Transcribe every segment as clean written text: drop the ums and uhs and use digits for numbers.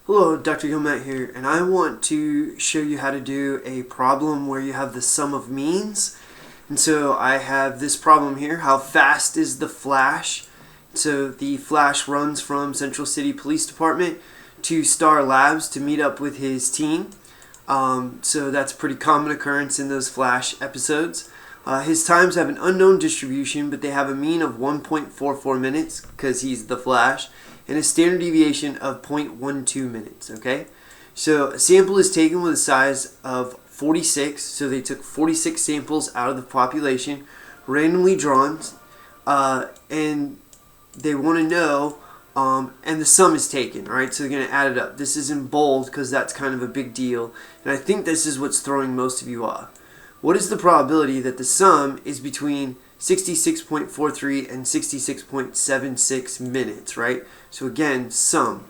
Hello, Dr. Gilmet here, and I want to show you how to do a problem where you have the sum of means. And so I have this problem here. How fast is the flash? So the flash runs from Central City Police Department to Star Labs to meet up with his team. So that's a pretty common occurrence in those flash episodes. His times have an unknown distribution, but they have a mean of 1.44 minutes because he's the flash, and a standard deviation of 0.12 minutes, okay? So a sample is taken with a size of 46, so they took 46 samples out of the population, randomly drawn, and they want to know, and the sum is taken, all right? So they're going to add it up. This is in bold because that's kind of a big deal, and I think this is what's throwing most of you off. What is the probability that the sum is between 66.43 and 66.76 minutes, right? So again, sum.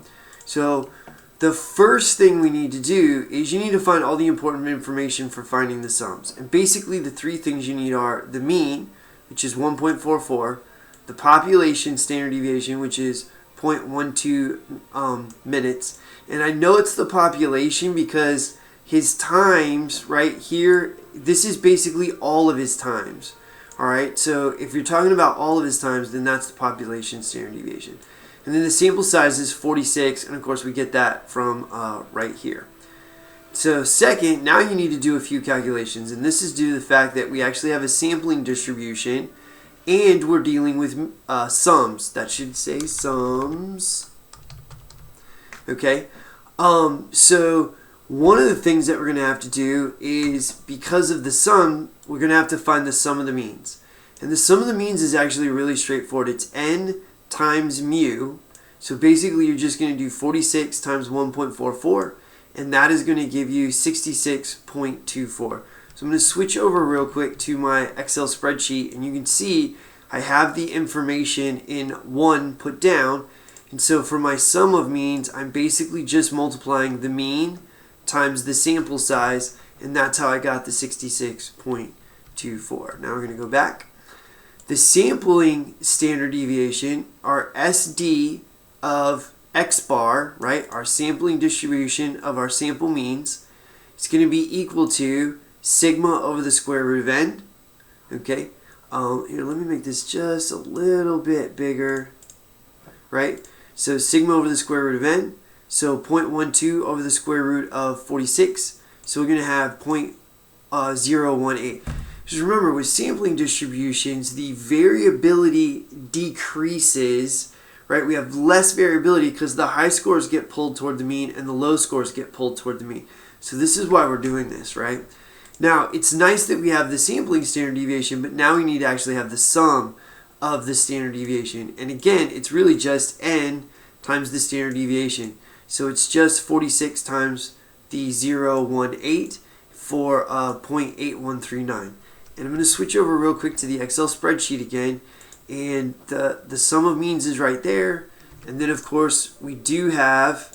So the first thing we need to do is you need to find all the important information for finding the sums. And basically the three things you need are the mean, which is 1.44, the population standard deviation, which is 0.12 minutes. And I know it's the population because his times right here, this is basically all of his times. Alright, so if you're talking about all of his times, then that's the population standard deviation. And then the sample size is 46, and of course we get that from right here. So second, now you need to do a few calculations, and this is due to the fact that we actually have a sampling distribution, and we're dealing with sums. That should say sums. Okay, so one of the things that we're going to have to do is, because of the sum, we're going to have to find the sum of the means. And the sum of the means is actually really straightforward. It's n times mu. So basically you're just going to do 46 times 1.44, and that is going to give you 66.24. So I'm going to switch over real quick to my Excel spreadsheet, and you can see I have the information in one put down. And so for my sum of means, I'm basically just multiplying the mean times the sample size, and that's how I got the 66.24. Now we're going to go back. The sampling standard deviation, our SD of x bar, right, our sampling distribution of our sample means, is going to be equal to sigma over the square root of n. Okay, here, let me make this just a little bit bigger, right? So sigma over the square root of n. So 0.12 over the square root of 46. So we're going to have 0.018. Just remember, with sampling distributions, the variability decreases, right? We have less variability because the high scores get pulled toward the mean and the low scores get pulled toward the mean. So this is why we're doing this, right? Now, it's nice that we have the sampling standard deviation, but now we need to actually have the sum of the standard deviation. And again, it's really just n times the standard deviation. So it's just 46 times the 0.18 for 0.8139. And I'm going to switch over real quick to the Excel spreadsheet again. And the sum of means is right there. And then, of course, we do have,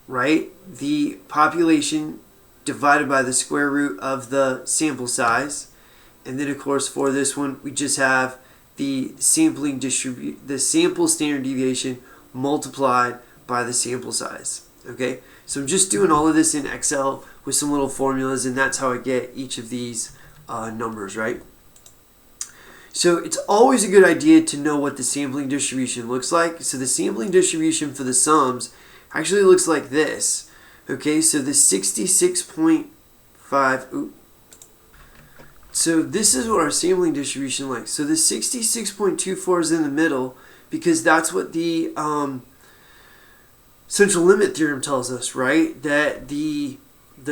right, the population divided by the square root of the sample size. And then, of course, for this one, we just have the the sample standard deviation multiplied by the sample size. Okay, so I'm just doing all of this in Excel with some little formulas, and that's how I get each of these numbers, right? So it's always a good idea to know what the sampling distribution looks like. So the sampling distribution for the sums actually looks like this. Okay, so the 66.5, so this is what our sampling distribution looks like. So the 66.24 is in the middle because that's what the central limit theorem tells us, right? That the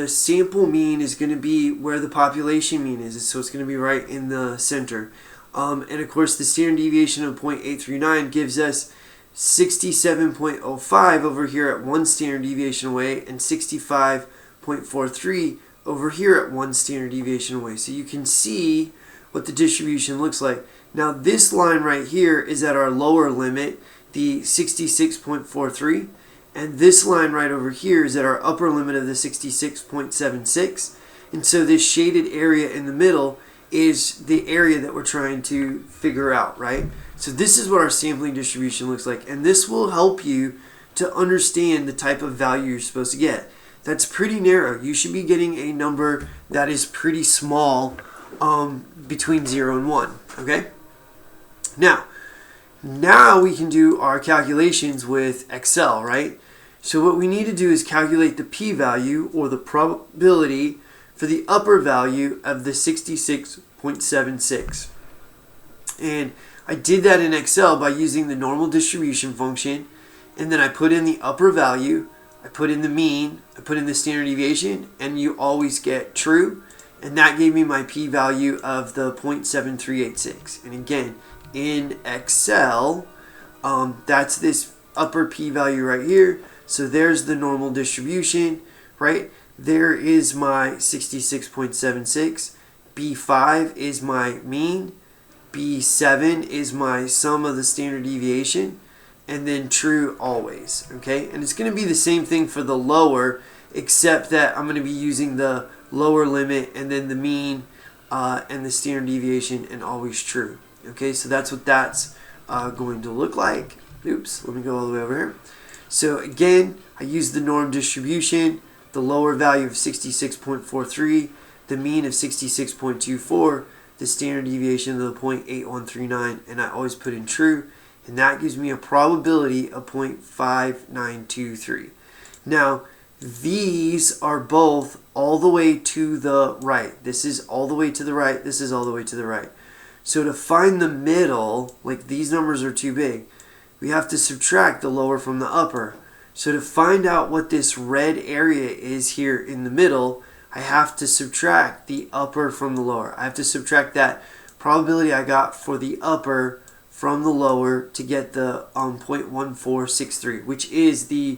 sample mean is going to be where the population mean is. So it's going to be right in the center. And of course, the standard deviation of 0.839 gives us 67.05 over here at one standard deviation away and 65.43 over here at one standard deviation away. So you can see what the distribution looks like. Now this line right here is at our lower limit, the 66.43. And this line right over here is at our upper limit of the 66.76. And so this shaded area in the middle is the area that we're trying to figure out, right? So this is what our sampling distribution looks like. And this will help you to understand the type of value you're supposed to get. That's pretty narrow. You should be getting a number that is pretty small, between 0 and 1. Okay? Now we can do our calculations with Excel, right? So what we need to do is calculate the p-value, or the probability, for the upper value of the 66.76. And I did that in Excel by using the normal distribution function, and then I put in the upper value, I put in the mean, I put in the standard deviation, and you always get true. And that gave me my p-value of the 0.7386. And again, in Excel, that's this upper p-value right here. So there's the normal distribution, right? There is my 66.76. B5 is my mean. B7 is my sum of the standard deviation. And then true always, okay? And it's going to be the same thing for the lower, except that I'm going to be using the lower limit and then the mean and the standard deviation and always true. Okay, so that's what that's going to look like. Oops, let me go all the way over here. So again, I use the norm distribution, the lower value of 66.43, the mean of 66.24, the standard deviation of the 0.8139, and I always put in true, and that gives me a probability of 0.5923. Now, these are both all the way to the right. This is all the way to the right. This is all the way to the right. So to find the middle, like these numbers are too big, we have to subtract the lower from the upper. So to find out what this red area is here in the middle, I have to subtract the upper from the lower. I have to subtract that probability I got for the upper from the lower to get the 0.1463, which is the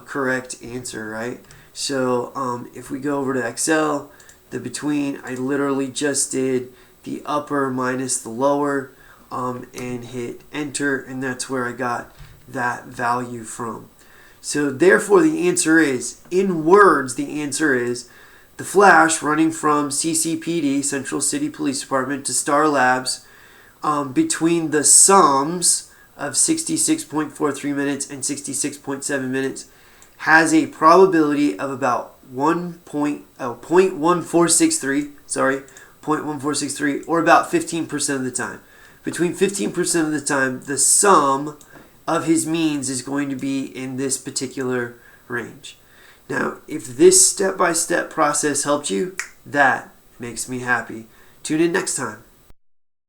correct answer, right? So if we go over to Excel, the between, I literally just did the upper minus the lower and hit enter, and that's where I got that value from. So therefore the answer is, in words, the answer is the flash running from CCPD, Central City Police Department, to Star Labs between the sums of 66.43 minutes and 66.7 minutes has a probability of about 0.1463, or about 15% of the time. Between 15% of the time, the sum of his means is going to be in this particular range. Now, if this step-by-step process helped you, that makes me happy. Tune in next time.